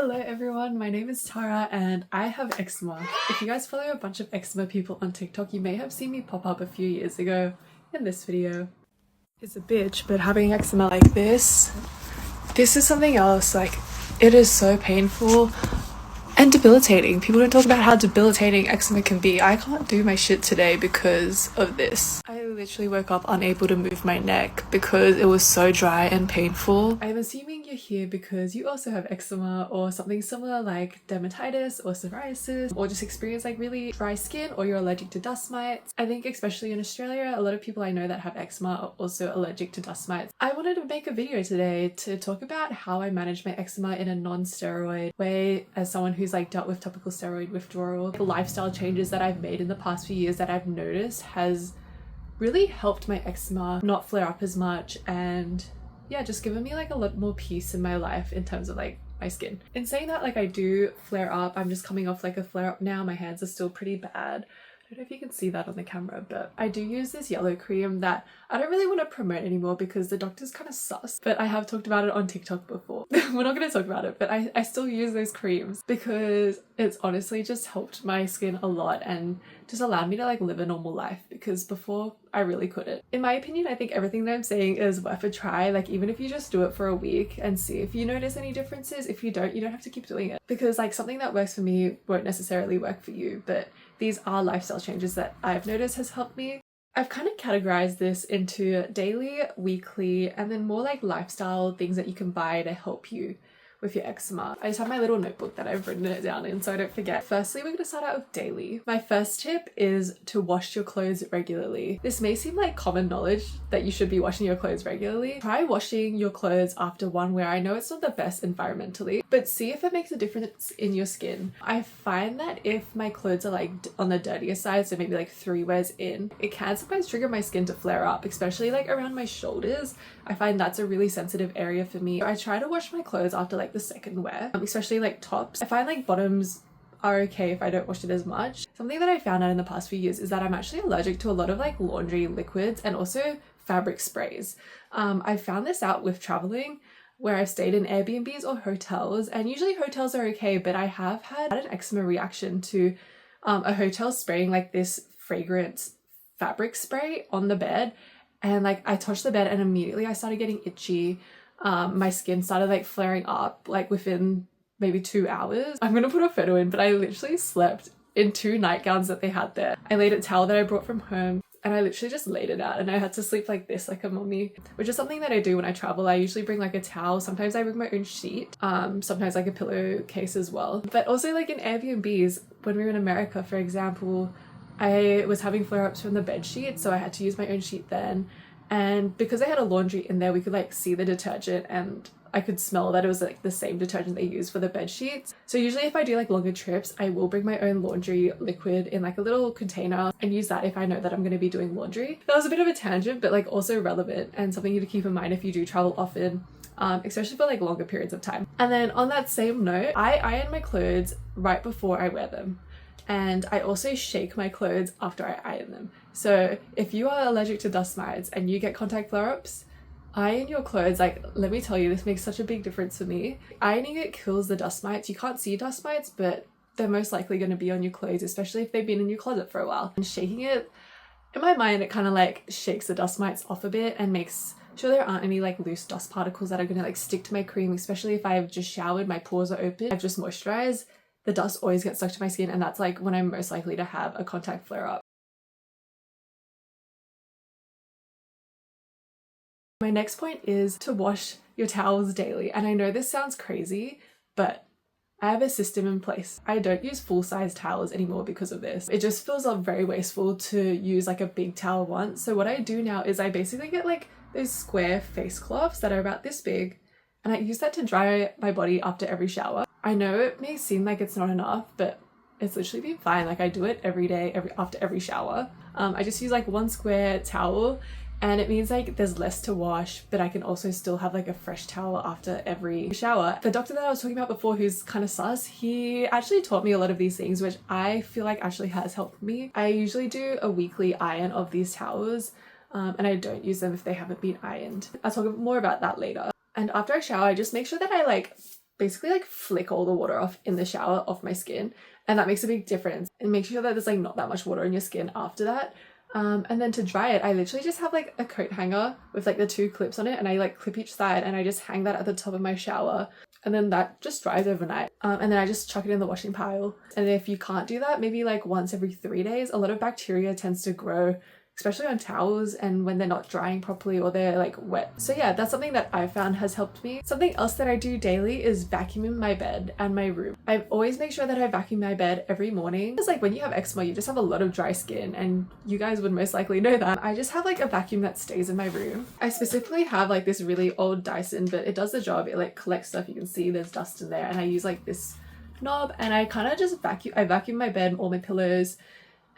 Hello everyone, my name is Tara and I have eczema. If you guys follow a bunch of eczema people on TikTok, you may have seen me pop up a few years ago in this video. It's a bitch, but having eczema like this is something else. Like, it is so painful and debilitating. People don't talk about how debilitating eczema can be. I can't do my shit today because of this. I literally woke up unable to move my neck because it was so dry and painful. I'm assuming you're here because you also have eczema or something similar like dermatitis or psoriasis, or just experience like really dry skin, or you're allergic to dust mites. I think especially in Australia, a lot of people I know that have eczema are also allergic to dust mites. I wanted to make a video today to talk about how I manage my eczema in a non-steroid way as someone who's like dealt with topical steroid withdrawal. The lifestyle changes that I've made in the past few years that I've noticed has really helped my eczema not flare up as much, and yeah, just given me like a lot more peace in my life in terms of like my skin. In saying that, like, I do flare up. I'm just coming off like a flare up now. My hands are still pretty bad. I don't know if you can see that on the camera, but I do use this yellow cream that I don't really want to promote anymore because the doctor's kind of sus, but I have talked about it on TikTok before. We're not going to talk about it, but I still use those creams because it's honestly just helped my skin a lot and just allowed me to like live a normal life, because before I really couldn't. In my opinion, I think everything that I'm saying is worth a try. Like, even if you just do it for a week and see if you notice any differences. If you don't have to keep doing it, because like something that works for me won't necessarily work for you, but these are lifestyle changes that I've noticed has helped me. I've kind of categorized this into daily, weekly, and then more like lifestyle things that you can buy to help you with your eczema. I just have my little notebook that I've written it down in so I don't forget. Firstly, we're going to start out with daily. My first tip is to wash your clothes regularly. This may seem like common knowledge that you should be washing your clothes regularly. Try washing your clothes after one wear. I know it's not the best environmentally, but see if it makes a difference in your skin. I find that if my clothes are like on the dirtier side, so maybe like 3 wears in, it can sometimes trigger my skin to flare up, especially like around my shoulders. I find that's a really sensitive area for me. I try to wash my clothes after like the second wear, especially like tops. I find like bottoms are okay if I don't wash it as much. Something that I found out in the past few years is that I'm actually allergic to a lot of like laundry liquids and also fabric sprays. I found this out with traveling, where I've stayed in Airbnbs or hotels, and usually hotels are okay, but I have had an eczema reaction to a hotel spraying like this fragrance fabric spray on the bed, and like I touched the bed and immediately I started getting itchy. My skin started like flaring up like within maybe 2 hours. I'm gonna put a photo in, but I literally slept in 2 nightgowns that they had there. I laid a towel that I brought from home and I literally just laid it out, and I had to sleep like this, like a mummy, which is something that I do when I travel. I usually bring like a towel. Sometimes I bring my own sheet, sometimes like a pillowcase as well. But also like in Airbnbs, when we were in America, for example, I was having flare-ups from the bed sheet, so I had to use my own sheet then. And because I had a laundry in there, we could like see the detergent and I could smell that it was like the same detergent they use for the bed sheets. So usually if I do like longer trips, I will bring my own laundry liquid in like a little container and use that if I know that I'm going to be doing laundry. That was a bit of a tangent, but like also relevant and something to keep in mind if you do travel often, especially for like longer periods of time. And then on that same note, I iron my clothes right before I wear them. And I also shake my clothes after I iron them. So if you are allergic to dust mites and you get contact flare-ups, iron your clothes. Like, let me tell you, this makes such a big difference for me. Ironing it kills the dust mites. You can't see dust mites, but they're most likely going to be on your clothes, especially if they've been in your closet for a while. And shaking it, in my mind, it kind of like shakes the dust mites off a bit and makes sure there aren't any like loose dust particles that are going to like stick to my cream, especially if I've just showered, my pores are open, I've just moisturized. The dust always gets stuck to my skin, and that's like when I'm most likely to have a contact flare up. My next point is to wash your towels daily. And I know this sounds crazy, but I have a system in place. I don't use full-size towels anymore because of this. It just feels very wasteful to use like a big towel once. So what I do now is I basically get like those square face cloths that are about this big, and I use that to dry my body after every shower. I know it may seem like it's not enough, but it's literally been fine. Like, I do it every day, after every shower. I just use like one square towel, and it means like there's less to wash, but I can also still have like a fresh towel after every shower. The doctor that I was talking about before, who's kind of sus, he actually taught me a lot of these things, which I feel like actually has helped me. I usually do a weekly iron of these towels, and I don't use them if they haven't been ironed. I'll talk more about that later. And after I shower, I just make sure that I like basically like flick all the water off in the shower off my skin, and that makes a big difference. And make sure that there's like not that much water in your skin after that. And then to dry it, I literally just have like a coat hanger with like the 2 clips on it, and I like clip each side and I just hang that at the top of my shower, and then that just dries overnight. And then I just chuck it in the washing pile. And if you can't do that, maybe like once every 3 days. A lot of bacteria tends to grow, especially on towels and when they're not drying properly or they're like wet. So yeah, that's something that I found has helped me. Something else that I do daily is vacuuming my bed and my room. I always make sure that I vacuum my bed every morning. It's like when you have eczema, you just have a lot of dry skin, and you guys would most likely know that. I just have like a vacuum that stays in my room. I specifically have like this really old Dyson, but it does the job. It like collects stuff. You can see there's dust in there, and I use like this knob, and I kind of just vacuum my bed, all my pillows,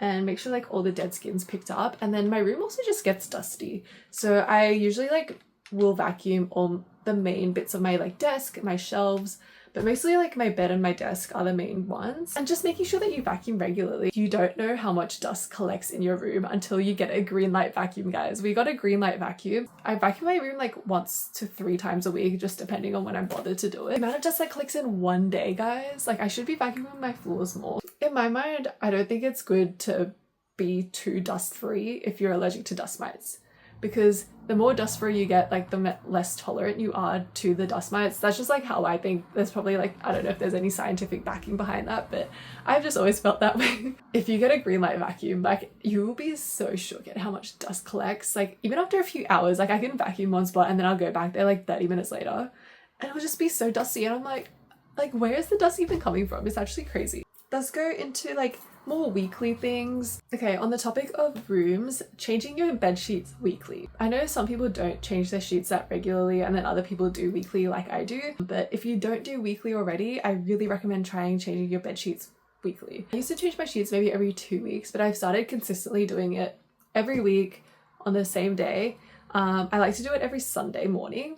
and make sure like all the dead skin's picked up. And then my room also just gets dusty, so I usually like will vacuum all the main bits of my like desk, my shelves, but mostly like my bed and my desk are the main ones. And just making sure that you vacuum regularly. You don't know how much dust collects in your room until you get a green light vacuum, guys. We got a green light vacuum. I vacuum my room like once to 3 times a week, just depending on when I'm bothered to do it. The amount of dust that collects in one day, guys, like I should be vacuuming my floors more. In my mind, I don't think it's good to be too dust free if you're allergic to dust mites, because the more dust free you get, like the less tolerant you are to the dust mites. That's just like how I think. There's probably like, I don't know if there's any scientific backing behind that, but I've just always felt that way. If you get a green light vacuum, like you will be so shocked at how much dust collects. Like even after a few hours, like I can vacuum one spot and then I'll go back there like 30 minutes later and it'll just be so dusty, and I'm like where is the dust even coming from? It's actually crazy. Let's go into like more weekly things. Okay, on the topic of rooms, changing your bed sheets weekly. I know some people don't change their sheets that regularly, and then other people do weekly like I do. But if you don't do weekly already, I really recommend trying changing your bed sheets weekly. I used to change my sheets maybe every 2 weeks, but I've started consistently doing it every week on the same day. I like to do it every Sunday morning,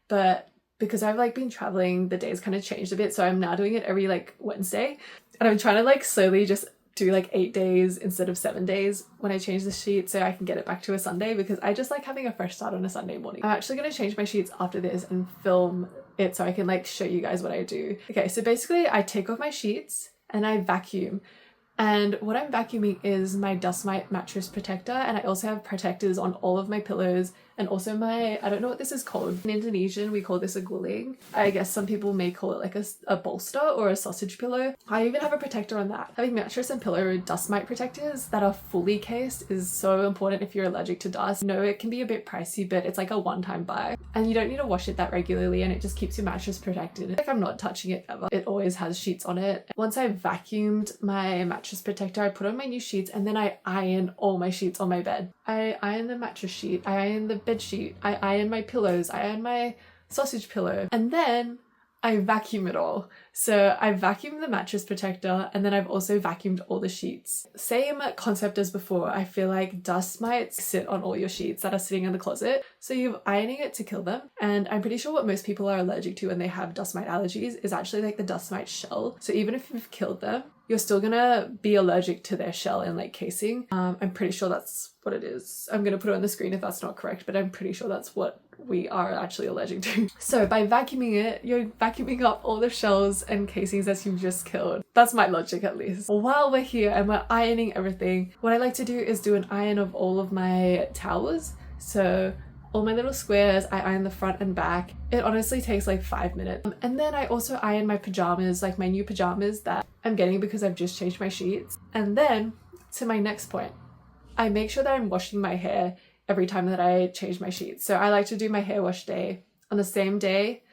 but because I've like been traveling, the days kind of changed a bit, so I'm now doing it every like Wednesday, and I'm trying to like slowly just do like 8 days instead of 7 days when I change the sheet, so I can get it back to a Sunday, because I just like having a fresh start on a Sunday morning. I'm actually going to change my sheets after this and film it so I can like show you guys what I do. Okay, so basically I take off my sheets and I vacuum. And what I'm vacuuming is my dustmite mattress protector, and I also have protectors on all of my pillows, and also my, I don't know what this is called. In Indonesian, we call this a guling. I guess some people may call it like a bolster or a sausage pillow. I even have a protector on that. Having mattress and pillow dustmite protectors that are fully cased is so important if you're allergic to dust. No, it can be a bit pricey, but it's like a one-time buy, and you don't need to wash it that regularly, and it just keeps your mattress protected. Like I'm not touching it ever. It always has sheets on it. Once I vacuumed my mattress protector, I put on my new sheets, and then I iron all my sheets on my bed. I iron the mattress sheet, I iron the bed sheet, I iron my pillows, I iron my sausage pillow, and then I vacuum it all. So I vacuumed the mattress protector, and then I've also vacuumed all the sheets. Same concept as before. I feel like dust mites sit on all your sheets that are sitting in the closet, so you're ironing it to kill them. And I'm pretty sure what most people are allergic to when they have dust mite allergies is actually like the dust mite shell. So even if you've killed them, you're still gonna be allergic to their shell and like casing. I'm pretty sure that's what it is. I'm gonna put it on the screen if that's not correct, but I'm pretty sure that's what we are actually allergic to. So by vacuuming it, you're vacuuming up all the shells and casings that you've just killed. That's my logic, at least. While we're here and we're ironing everything, what I like to do is do an iron of all of my towels. So all my little squares, I iron the front and back. It honestly takes like 5 minutes. And then I also iron my pajamas, like my new pajamas that I'm getting because I've just changed my sheets. And then to my next point, I make sure that I'm washing my hair every time that I change my sheets. So I like to do my hair wash day on the same day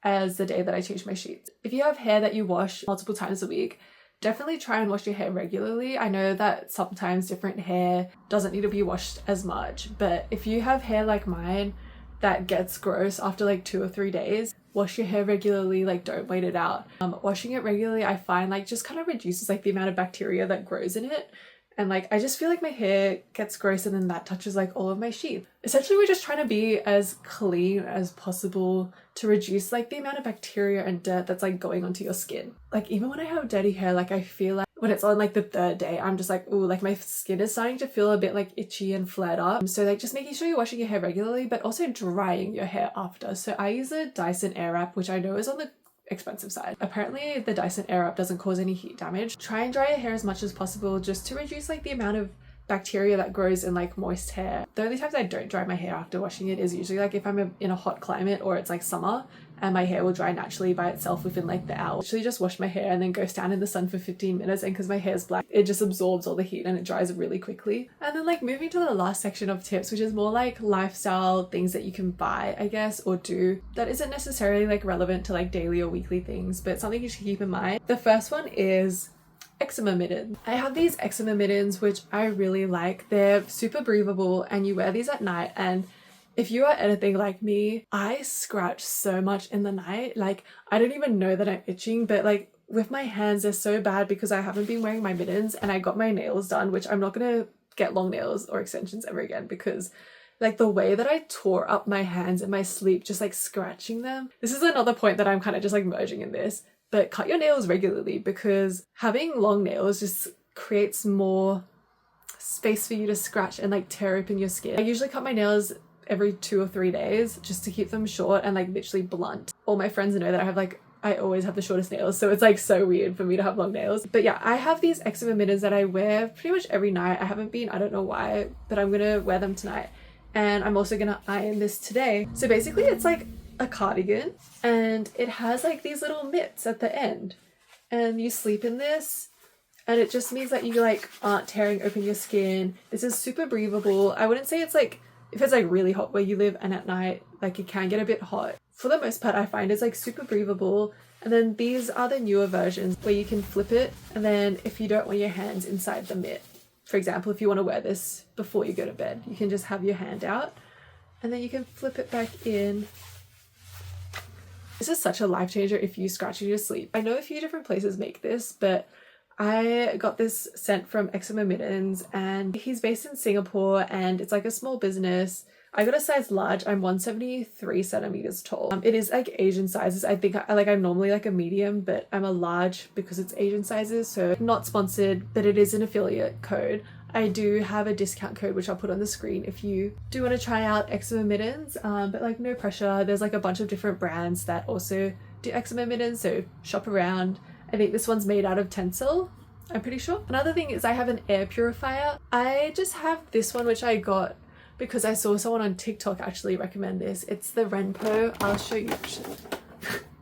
as the day that I change my sheets. If you have hair that you wash multiple times a week, definitely try and wash your hair regularly. I know that sometimes different hair doesn't need to be washed as much, but if you have hair like mine that gets gross after like 2 or 3 days, wash your hair regularly, like don't wait it out. Washing it regularly, I find like just kind of reduces like the amount of bacteria that grows in it. And like, I just feel like my hair gets gross and then that touches like all of my sheets. Essentially, we're just trying to be as clean as possible to reduce like the amount of bacteria and dirt that's like going onto your skin. Like even when I have dirty hair, like I feel like when it's on like the 3rd day, I'm just like, ooh, like my skin is starting to feel a bit like itchy and flared up. So like just making sure you're washing your hair regularly, but also drying your hair after. So I use a Dyson Airwrap, which I know is on the expensive side. Apparently the Dyson Airwrap doesn't cause any heat damage. Try and dry your hair as much as possible just to reduce like the amount of bacteria that grows in like moist hair. The only times I don't dry my hair after washing it is usually like if I'm in a hot climate or it's like summer, and my hair will dry naturally by itself within like the hour. Actually just wash my hair and then go stand in the sun for 15 minutes, and because my hair is black, it just absorbs all the heat and it dries really quickly. And then like moving to the last section of tips, which is more like lifestyle things that you can buy, I guess, or do that isn't necessarily like relevant to like daily or weekly things, but something you should keep in mind. The first one is eczema mittens. I have these eczema mittens which I really like. They're super breathable and you wear these at night, and if you are anything like me, I scratch so much in the night. Like I don't even know that I'm itching, but like with my hands they're so bad because I haven't been wearing my mittens, and I got my nails done, which I'm not gonna get long nails or extensions ever again because like the way that I tore up my hands in my sleep just like scratching them. This is another point that I'm kind of just like merging in this, but cut your nails regularly because having long nails just creates more space for you to scratch and like tear open your skin. I usually cut my nails every 2 or 3 days just to keep them short and like literally blunt. All my friends know that I always have the shortest nails, so it's like so weird for me to have long nails. But yeah, I have these eczema mittens that I wear pretty much every night. I don't know why, but I'm gonna wear them tonight, and I'm also gonna iron this today. So basically it's like a cardigan and it has like these little mitts at the end, and you sleep in this, and it just means that you like aren't tearing open your skin. This is super breathable. I wouldn't say it's like if it's like really hot where you live and at night like it can get a bit hot. For the most part I find it's like super breathable. And then these are the newer versions where you can flip it, and then if you don't want your hands inside the mitt, for example if you want to wear this before you go to bed, you can just have your hand out and then you can flip it back in. This is such a life changer if you scratch in your sleep. I know a few different places make this, but I got this sent from Eczema Mittens, and he's based in Singapore, and it's like a small business. I got a size large. I'm 173 centimeters tall. It is like Asian sizes. I think I'm normally like a medium, but I'm a large because it's Asian sizes. So not sponsored, but it is an affiliate code. I do have a discount code which I'll put on the screen if you do want to try out Eczema Mittens, but like no pressure. There's like a bunch of different brands that also do eczema mittens, so shop around. I think this one's made out of tencel, I'm pretty sure. Another thing is I have an air purifier. I just have this one which I got because I saw someone on TikTok actually recommend this. It's the Renpo. I'll show you actually.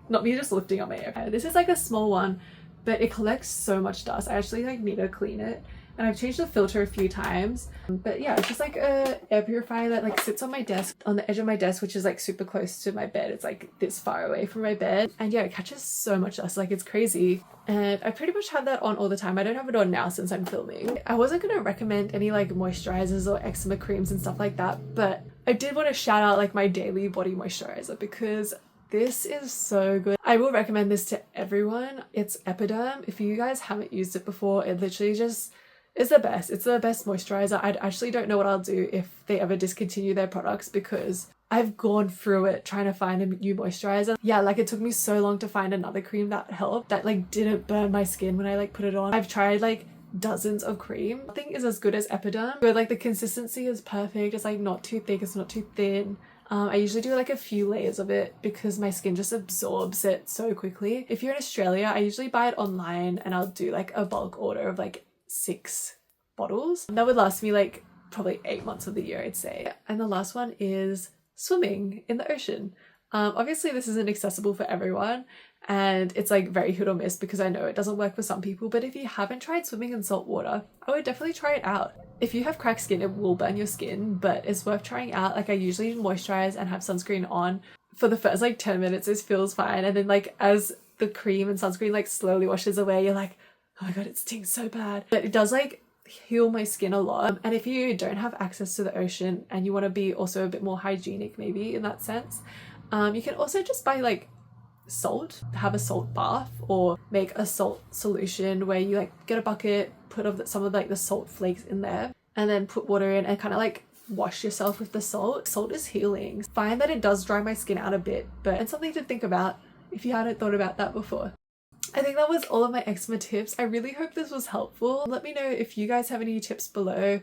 Not me just lifting up my air. This is like a small one, but it collects so much dust. I actually like need to clean it. And I've changed the filter a few times, but yeah, it's just like a air purifier that like sits on my desk, on the edge of my desk, which is like super close to my bed. It's like this far away from my bed, and yeah, it catches so much dust, like it's crazy. And I pretty much have that on all the time. I don't have it on now since I'm filming. I wasn't gonna recommend any like moisturizers or eczema creams and stuff like that, but I did want to shout out like my daily body moisturizer because this is so good. I will recommend this to everyone. It's Epaderm. If you guys haven't used it before, it literally just is the best. It's the best moisturizer. I actually don't know what I'll do if they ever discontinue their products because I've gone through it trying to find a new moisturizer. Yeah, like it took me so long to find another cream that helped, that like didn't burn my skin when I like put it on. I've tried like dozens of cream. Nothing is as good as Epaderm, but like the consistency is perfect. It's like not too thick, it's not too thin. I usually do like a few layers of it because my skin just absorbs it so quickly. If you're in Australia, I usually buy it online and I'll do like a bulk order of like 6 bottles. That would last me like probably 8 months of the year, I'd say. And the last one is swimming in the ocean. Obviously this isn't accessible for everyone and it's like very hit or miss because I know it doesn't work for some people, but if you haven't tried swimming in salt water, I would definitely try it out. If you have cracked skin, it will burn your skin, but it's worth trying out. Like I usually moisturize and have sunscreen on for the first like 10 minutes. It feels fine, and then like as the cream and sunscreen like slowly washes away, you're like, oh my god, it stings so bad. But it does like heal my skin a lot. And if you don't have access to the ocean and you want to be also a bit more hygienic maybe in that sense, you can also just buy like salt, have a salt bath, or make a salt solution where you like get a bucket, put some of like the salt flakes in there, and then put water in and kind of like wash yourself with the salt. Salt is healing. Find that it does dry my skin out a bit, but it's something to think about if you hadn't thought about that before. I think that was all of my eczema tips. I really hope this was helpful. Let me know if you guys have any tips below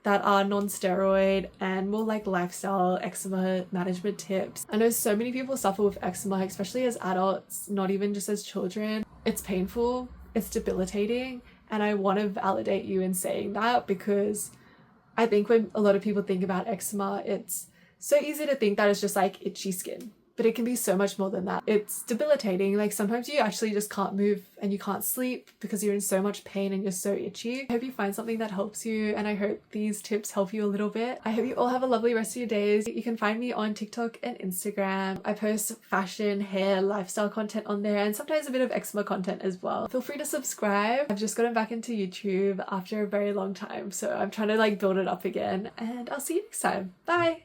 that are non-steroid and more like lifestyle eczema management tips. I know so many people suffer with eczema, especially as adults, not even just as children. It's painful, it's debilitating, and I want to validate you in saying that, because I think when a lot of people think about eczema, it's so easy to think that it's just like itchy skin. But it can be so much more than that. It's debilitating. Like sometimes you actually just can't move and you can't sleep because you're in so much pain and you're so itchy. I hope you find something that helps you, and I hope these tips help you a little bit. I hope you all have a lovely rest of your days. You can find me on TikTok and Instagram. I post fashion, hair, lifestyle content on there, and sometimes a bit of eczema content as well. Feel free to subscribe. I've just gotten back into YouTube after a very long time, so I'm trying to like build it up again, and I'll see you next time. Bye!